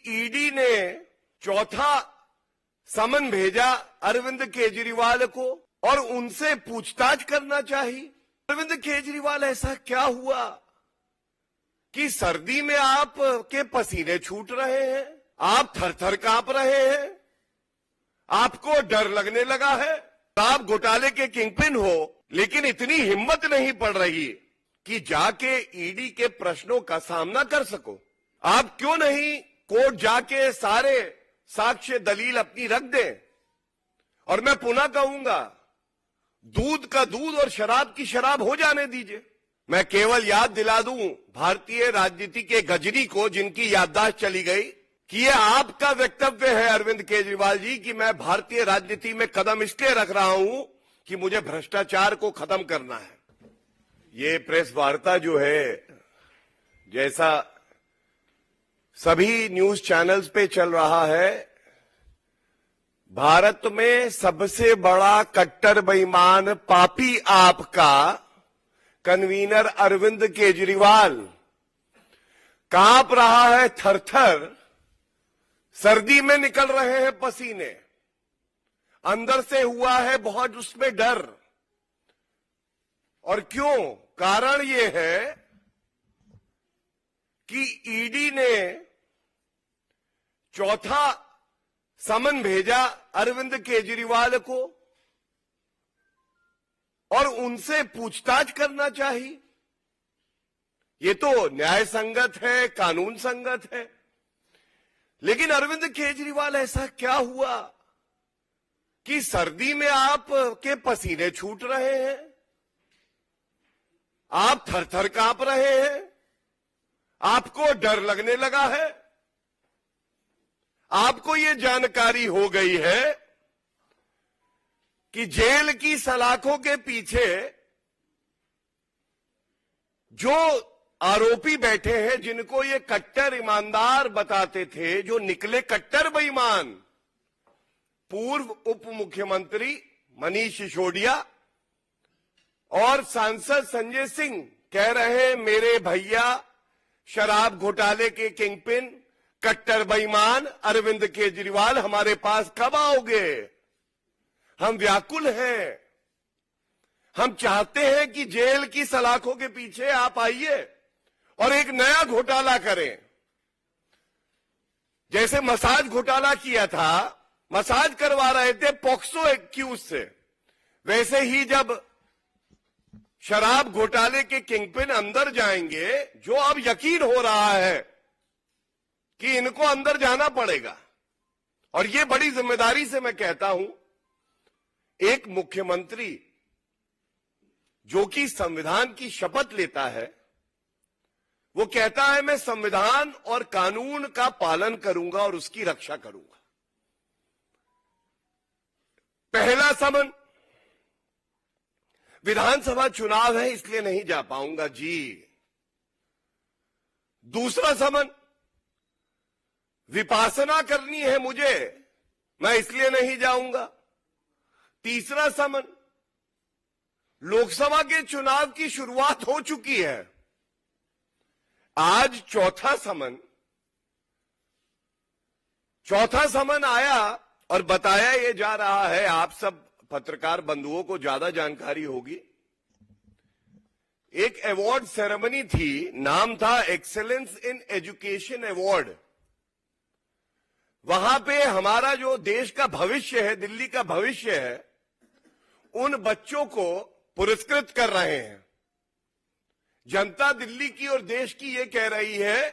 ED ने चौथा समन भेजा अरविंद केजरीवाल को और उनसे पूछताछ करना चाहिए। अरविंद केजरीवाल, ऐसा क्या हुआ कि सर्दी में आप के पसीने छूट रहे हैं, आप थर थर कांप रहे हैं, आपको डर लगने लगा है? आप घोटाले के किंगपिन हो, लेकिन इतनी हिम्मत नहीं पड़ रही कि जाके ईडी के प्रश्नों का सामना कर सको। आप क्यों नहीं कोर्ट जाके सारे साक्ष्य दलील अपनी रख दें? और मैं पुनः कहूंगा, दूध का दूध और शराब की शराब हो जाने दीजिए। मैं केवल याद दिला दूं भारतीय राजनीति के गजनी को, जिनकी याददाश्त चली गई, कि ये आपका वक्तव्य है अरविंद केजरीवाल जी कि मैं भारतीय राजनीति में कदम इसलिए रख रहा हूं कि मुझे भ्रष्टाचार को खत्म करना है। ये प्रेस वार्ता जो है, जैसा सभी न्यूज चैनल्स पे चल रहा है, भारत में सबसे बड़ा कट्टर बेईमान पापी आपका कन्वीनर अरविंद केजरीवाल कांप रहा है थर-थर, सर्दी में निकल रहे हैं पसीने, अंदर से हुआ है बहुत उसमें डर। और क्यों? कारण ये है कि ईडी ने चौथा समन भेजा अरविंद केजरीवाल को और उनसे पूछताछ करना चाहिए। ये तो न्याय संगत है, कानून संगत है, लेकिन अरविंद केजरीवाल, ऐसा क्या हुआ कि सर्दी में आप के पसीने छूट रहे हैं, आप थर थर कांप रहे हैं, आपको डर लगने लगा है? आपको ये जानकारी हो गई है कि जेल की सलाखों के पीछे जो आरोपी बैठे हैं, जिनको ये कट्टर ईमानदार बताते थे, जो निकले कट्टर बेईमान, पूर्व उप मुख्यमंत्री मनीष सिसोदिया और सांसद संजय सिंह कह रहे हैं, मेरे भैया शराब घोटाले के किंगपिन कट्टर बेईमान अरविंद केजरीवाल हमारे पास कब आओगे? हम व्याकुल हैं, हम चाहते हैं कि जेल की सलाखों के पीछे आप आइए और एक नया घोटाला करें। जैसे मसाज घोटाला किया था, मसाज करवा रहे थे पॉक्सो एक्यूज से, वैसे ही जब शराब घोटाले के किंगपिन अंदर जाएंगे, जो अब यकीन हो रहा है कि इनको अंदर जाना पड़ेगा, और ये बड़ी जिम्मेदारी से मैं कहता हूं, एक मुख्यमंत्री जो कि संविधान की शपथ लेता है, वो कहता है मैं संविधान और कानून का पालन करूंगा और उसकी रक्षा करूंगा। पहला समन, विधानसभा चुनाव है इसलिए नहीं जा पाऊंगा जी। दूसरा समन, विपासना करनी है मुझे, मैं इसलिए नहीं जाऊंगा। तीसरा समन, लोकसभा के चुनाव की शुरुआत हो चुकी है। आज चौथा समन आया और बताया ये जा रहा है, आप सब पत्रकार बंधुओं को ज्यादा जानकारी होगी। एक अवार्ड सेरेमनी थी, नाम था एक्सेलेंस इन एजुकेशन अवार्ड। वहां पे हमारा जो देश का भविष्य है, दिल्ली का भविष्य है, उन बच्चों को पुरस्कृत कर रहे हैं। जनता दिल्ली की और देश की ये कह रही है,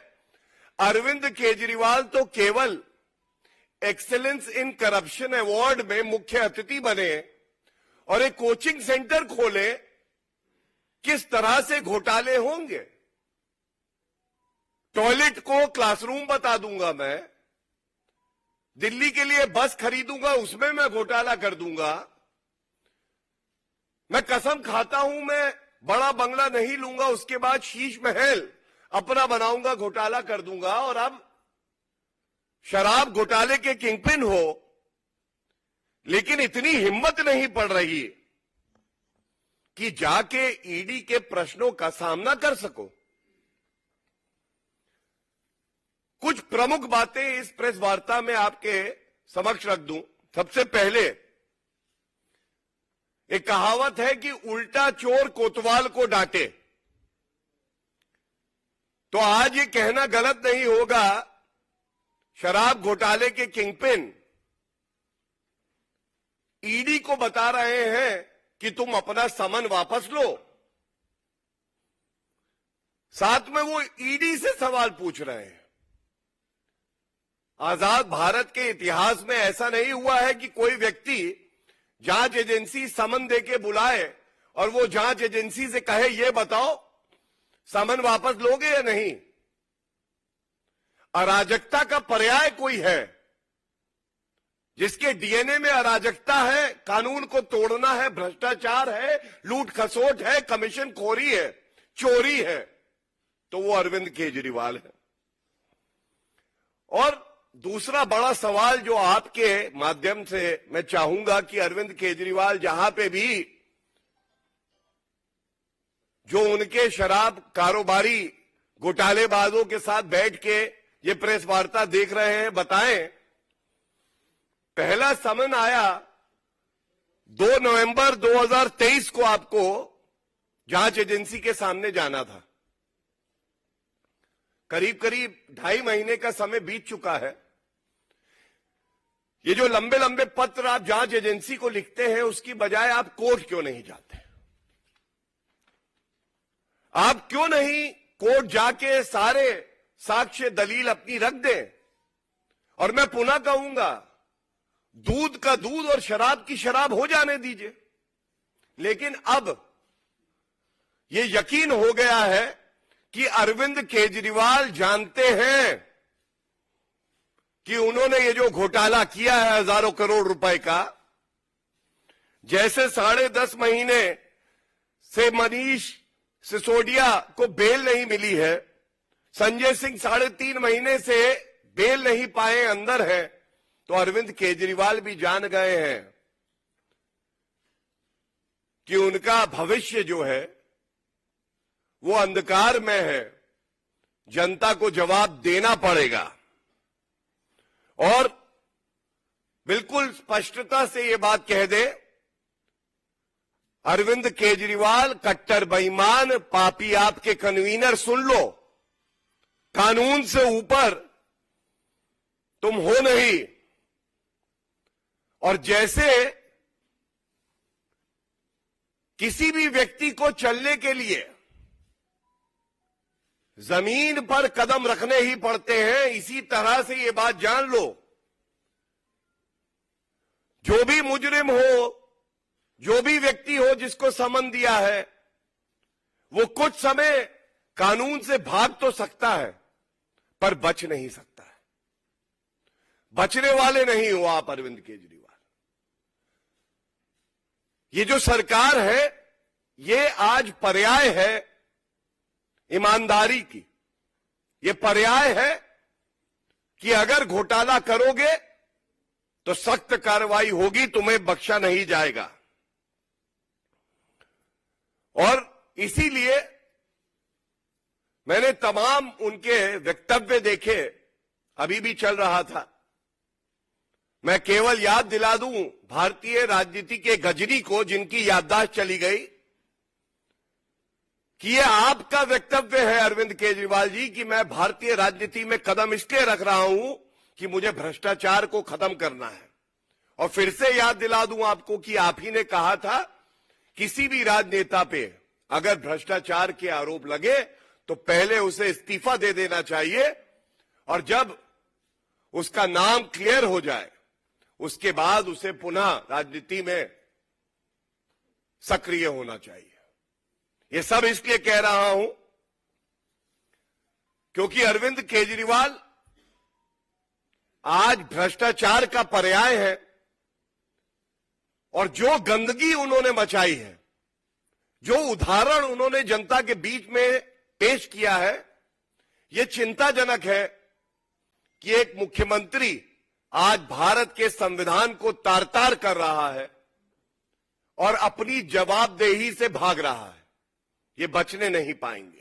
अरविंद केजरीवाल तो केवल एक्सेलेंस इन करप्शन अवार्ड में मुख्य अतिथि बने और एक कोचिंग सेंटर खोले, किस तरह से घोटाले होंगे। टॉयलेट को क्लासरूम बता दूंगा मैं, दिल्ली के लिए बस खरीदूंगा, उसमें मैं घोटाला कर दूंगा। मैं कसम खाता हूं, मैं बड़ा बंगला नहीं लूंगा, उसके बाद शीश महल अपना बनाऊंगा, घोटाला कर दूंगा। और अब शराब घोटाले के किंगपिन हो, लेकिन इतनी हिम्मत नहीं पड़ रही कि जाके ईडी के प्रश्नों का सामना कर सको। कुछ प्रमुख बातें इस प्रेस वार्ता में आपके समक्ष रख दूं। सबसे पहले एक कहावत है कि उल्टा चोर कोतवाल को डांटे। तो आज ये कहना गलत नहीं होगा, शराब घोटाले के किंगपिन ईडी को बता रहे हैं कि तुम अपना समन वापस लो। साथ में वो ईडी से सवाल पूछ रहे हैं। आजाद भारत के इतिहास में ऐसा नहीं हुआ है कि कोई व्यक्ति जांच एजेंसी समन देके बुलाए और वो जांच एजेंसी से कहे ये बताओ समन वापस लोगे या नहीं। अराजकता का पर्याय कोई है जिसके डीएनए में अराजकता है, कानून को तोड़ना है, भ्रष्टाचार है, लूट खसोट है, कमीशन खोरी है, चोरी है, तो वो अरविंद केजरीवाल है। और दूसरा बड़ा सवाल जो आपके माध्यम से मैं चाहूंगा कि अरविंद केजरीवाल जहां पे भी जो उनके शराब कारोबारी घोटालेबाजों के साथ बैठ के ये प्रेस वार्ता देख रहे हैं, बताएं। पहला समन आया 2 नवंबर 2023 को आपको जांच एजेंसी के सामने जाना था। करीब करीब 2.5 महीने का समय बीत चुका है। ये जो लंबे लंबे पत्र आप जांच एजेंसी को लिखते हैं, उसकी बजाय आप कोर्ट क्यों नहीं जाते? आप क्यों नहीं कोर्ट जाके सारे साक्ष्य दलील अपनी रख दें? और मैं पुनः कहूंगा, दूध का दूध और शराब की शराब हो जाने दीजिए। लेकिन अब यह यकीन हो गया है कि अरविंद केजरीवाल जानते हैं कि उन्होंने ये जो घोटाला किया है हजारों करोड़ रुपए का, जैसे 10.5 महीने से मनीष सिसोदिया को बेल नहीं मिली है, संजय सिंह 3.5 महीने से बेल नहीं पाए, अंदर है, तो अरविंद केजरीवाल भी जान गए हैं कि उनका भविष्य जो है वो अंधकार में है। जनता को जवाब देना पड़ेगा। और बिल्कुल स्पष्टता से ये बात कह दे, अरविंद केजरीवाल कट्टर बेईमान पापी आपके कन्वीनर, सुन लो, कानून से ऊपर तुम हो नहीं। और जैसे किसी भी व्यक्ति को चलने के लिए जमीन पर कदम रखने ही पड़ते हैं, इसी तरह से ये बात जान लो, जो भी मुजरिम हो, जो भी व्यक्ति हो जिसको समन दिया है, वो कुछ समय कानून से भाग तो सकता है पर बच नहीं सकता है। बचने वाले नहीं हो आप अरविंद केजरीवाल। ये जो सरकार है ये आज पर्याय है ईमानदारी की। ये पर्याय है कि अगर घोटाला करोगे तो सख्त कार्रवाई होगी, तुम्हें बख्शा नहीं जाएगा। और इसीलिए मैंने तमाम उनके वक्तव्य देखे, अभी भी चल रहा था। मैं केवल याद दिला दूं भारतीय राजनीति के गजनी को, जिनकी याददाश्त चली गई, कि ये आपका वक्तव्य है अरविंद केजरीवाल जी कि मैं भारतीय राजनीति में कदम इसलिए रख रहा हूं कि मुझे भ्रष्टाचार को खत्म करना है। और फिर से याद दिला दूं आपको कि आप ही ने कहा था किसी भी राजनेता पे अगर भ्रष्टाचार के आरोप लगे तो पहले उसे इस्तीफा दे देना चाहिए, और जब उसका नाम क्लियर हो जाए उसके बाद उसे पुनः राजनीति में सक्रिय होना चाहिए। ये सब इसलिए कह रहा हूं क्योंकि अरविंद केजरीवाल आज भ्रष्टाचार का पर्याय है, और जो गंदगी उन्होंने मचाई है, जो उदाहरण उन्होंने जनता के बीच में पेश किया है, यह चिंताजनक है कि एक मुख्यमंत्री आज भारत के संविधान को तार-तार कर रहा है और अपनी जवाबदेही से भाग रहा है। ये बचने नहीं पाएंगे।